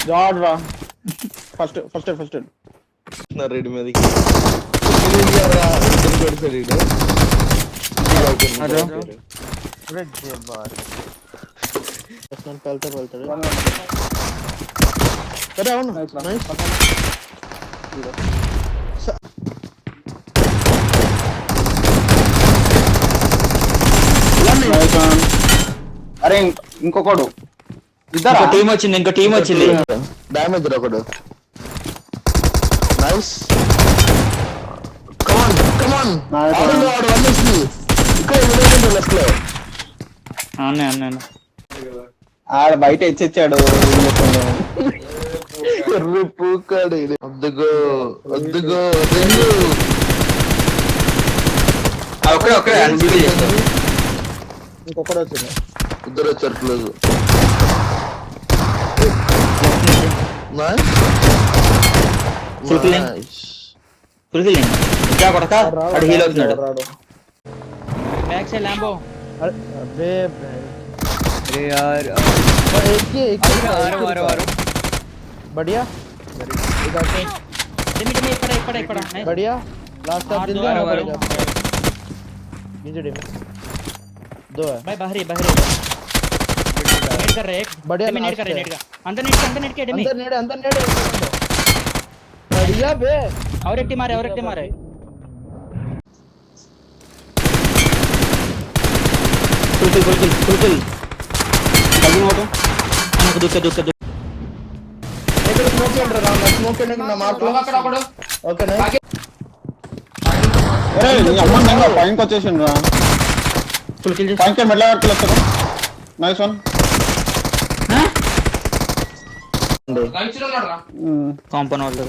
జాడ్ రా ఫస్ట్ రెడ్డి మీదకి వెళ్తాడు సరే అవును నైస్ అరే ఇంకొకడు ఇంకో టీం వచ్చింది డ్యామేజ్ ఒకడు. నైస్ కమాన్ అన్న ఆడ బయట ఇచ్చాడు పూకాడు. వద్దుగో ఒక్కడే ఇంకొకడు వచ్చింది. ఇద్దరు వచ్చారు క్లోజ్. ఫుల్ కిల్లింగ్ ఇంకా కొడక అడు హీల్ అవుతున్నాడు. बैक से लैम्बो अबे अरे यार एक मारो बढ़िया एक पड़ा बढ़िया लास्ट ऑफ दिन मारो नीचे डेमी दो है भाई बाहर नेट कर रहा है एक बढ़िया नेट कर रहा है नेट का अंदर नेट के डेमी अंदर नेट बढ़िया बे और एक टीम मारे ఫుల్ కిల్ తగిన ఒకటి మనకు దుక్క ఇక్కడ స్మోక్ చేయండి రా స్మోక్ చేయండి నా మార్క్ లో ఓకే నైస్ అరే నీ అమ్మ నింగ పాయింట్ వచ్చేసిండు రా ఫుల్ కిల్ చేసి పాయింట్ మెట్ల వరకు వస్తాడు నైస్ వన్ కాంపౌండ్ వాళ్ళు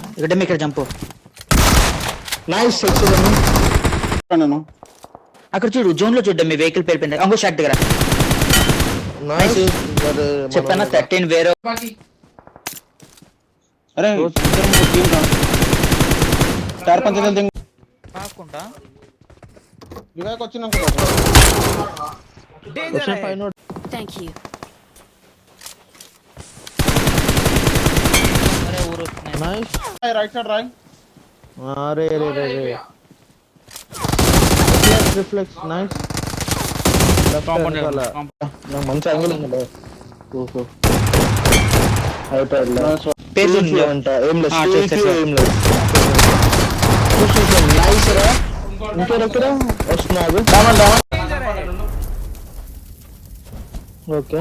ఇక్కడ జంప్ నైస్ నేను అక్కడ చూడు జోన్ లో చూద్దాం మీ వెహికల్ పేరు పెయింట్ అంగో షాట్ దగ్గర నైస్ చెప్పానా 13 వేరే అరే టీం రా 4-5 జల్ దింగ్ కాకుండా వివేక్ వచ్చినాక danger high note Thank you. अरे वो रुकना నైస్ రైట్ సైడ్ రాయ్ అరే రిఫ్లెక్స్ నైస్ కాంపౌండ్ నాకు మంచి యాంగిల్ ఉంది ఓహో అయిపోయింది పేరు చూడండి అంట ఏం లేదు ఆ, చేస్తా. ఏం లేదు నైస్ రా ఇంకెక్కడ వస్తున్నాడు ఓకే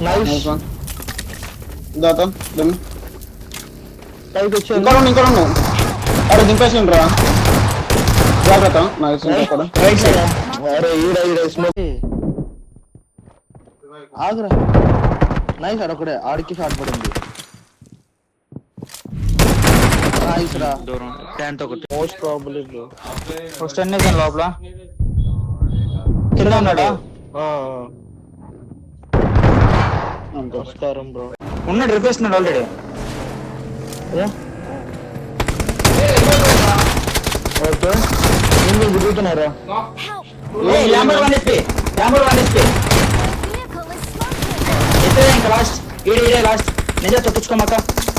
నైస్ దాత దమ్ పైకి వచ్చాడు ఇంకోడు అరే దింపేసిండు రా జాగ్రత్త నైస్ ఇంకొకడు రైట్ సైడ్ అరే ఈడ స్మోక్ ఆగ్రా నైస్ అడొకడే ఆడికి షాట్ పడింది నైస్ రా దూరం ట్యాంట్ ఒకటి మోస్ట్ ప్రాబబ్లీ బ్రో ఫస్ట్ అన్నీ లోపల కింద ఉన్నాడా నమస్కారం బ్రో ఉన్నాడు రిక్వెస్ట్ ఆల్రెడీ ఓకే నేను తిరుగుతున్నారా ల్యాంబర్ 1 HP Vehicle is smoking. ఇంకా లాస్ట్ ఈడే లాస్ట్ నింజా తొక్కించుకోమాక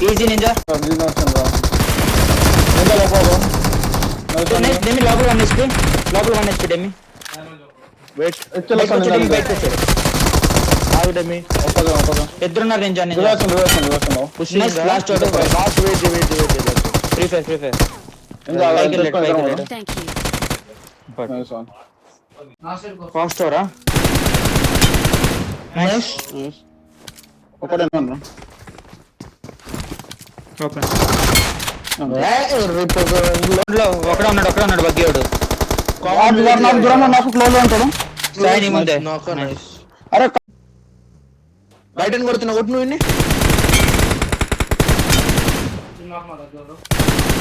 ఈజీ నింజా నేను వచ్చాను రా ఎంత లోపల డెమి లోపల 1 HP డెమి వెయిట్ బయటకు వచ్చాడు ఆవిడమి ఒప్పగా ఇద్దరున్నారు ninja reverse last last wait free fire Thank you. Nice one fast ఓరా నైస్ ఒకడే ఉన్నాను ఓకే ఒకడే ఉన్నాడు బగ్గేవాడు నాకు దూరంలో నాకు క్లోజ్ ఉంటాడు సాయి ముందే నైస్ అరే బయట కొడుతున్నా కొట్టు నువ్వు ఇన్ని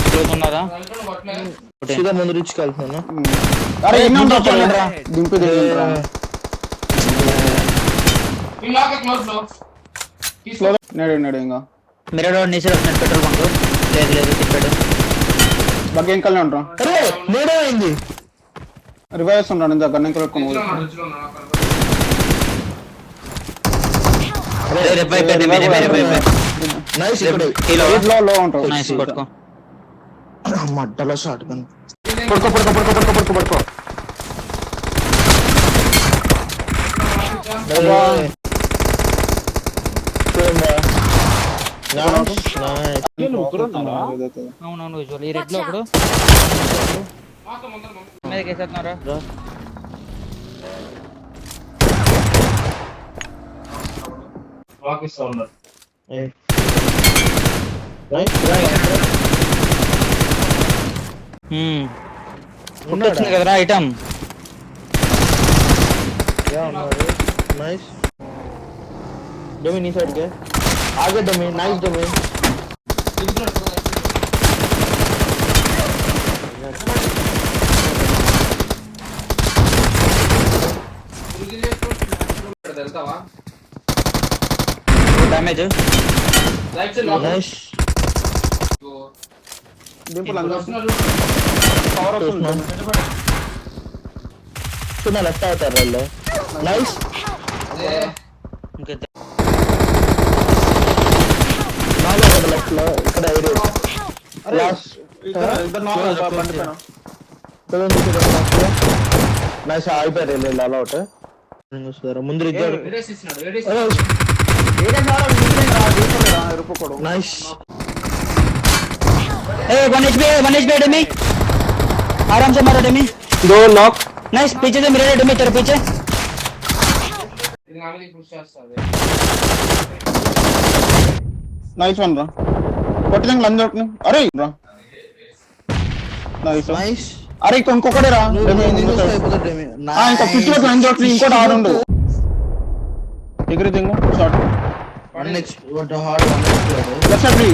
క్లోజ్ ఉన్నారా సీదా ముందు రీచ్కి వెళ్తున్నాను అరే ఎన్ని ఉంటారా దింపి దిగిండ్రా నేడు ఇంకా మిరడో నీసే వస్తున్నాడు పెట్రోల్ బంక్ లేదు తిప్పాడు బగ్గ ఇంకల్నే ఉంటాం అరే నేడే అయింది రివైస్ ఉంటాడు ఇంత గన్ ఇంకల్ పెట్టుకుని నైస్ ఇక్కడ లో ఉంటాడు. నైస్ పట్టుకో. మడ్డలో షాట్ గన్ పడుకో. అవునవును విజువల్ ఈ రెడ్ లో ఒకడు మీదకి వేసేస్తున్నారా వచ్చింది కదరా ఐటమ్. నైస్ డొమి నీ సైడ్ కే ఆగే డొమి నైస్ డొమి డ్యామేజ్. నైస్ డింపుల్ అందరూ చిన్న లెఫ్ట్ అవుతారు వాళ్ళు నైస్ ఇంకెంత లెఫ్ట్ లో ఇక్కడ లాస్ట్ నైస్ అయిపోయారు వెళ్ళి అలా ఒకటి ముందు ఇద్దరు నైస్ ए 1 HP डेमी आराम से मारो डेमी. 2 नॉक. नाइस पीछे से मेरे डेमी तेरे पीछे. నైస్ వన్ రా కొట్టింగ్ లంజ్ అవుట్ అరే రా నైస్ నైస్ అరే ఇంకొకటి రా ఇంకా 50 లో లంజ్ అవుట్ ఇంకోటి ఆడుండు ఎగ్రీథింగ్ షాట్ లెఫ్ట్ ఫ్రీ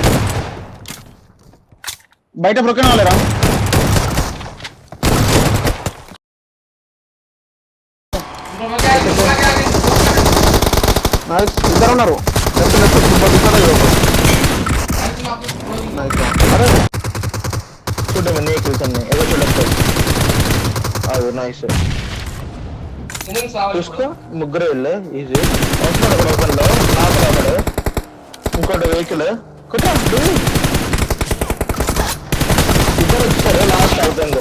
బయట బ్రోకెన్ వాళ్ళరా ఇద్దరు ఉన్నారు చూడండి నీకు ఏదో చూడలేదు అది నైస్ చూసుకో ముగ్గురు వెళ్ళు ఈజీ వస్తున్నాడు ఒక ఓపెన్ లో నాకున్నాడు ఇంకోటి వెహికల్ ఇద్దరు వచ్చారు లాస్ట్ అయిపోయింది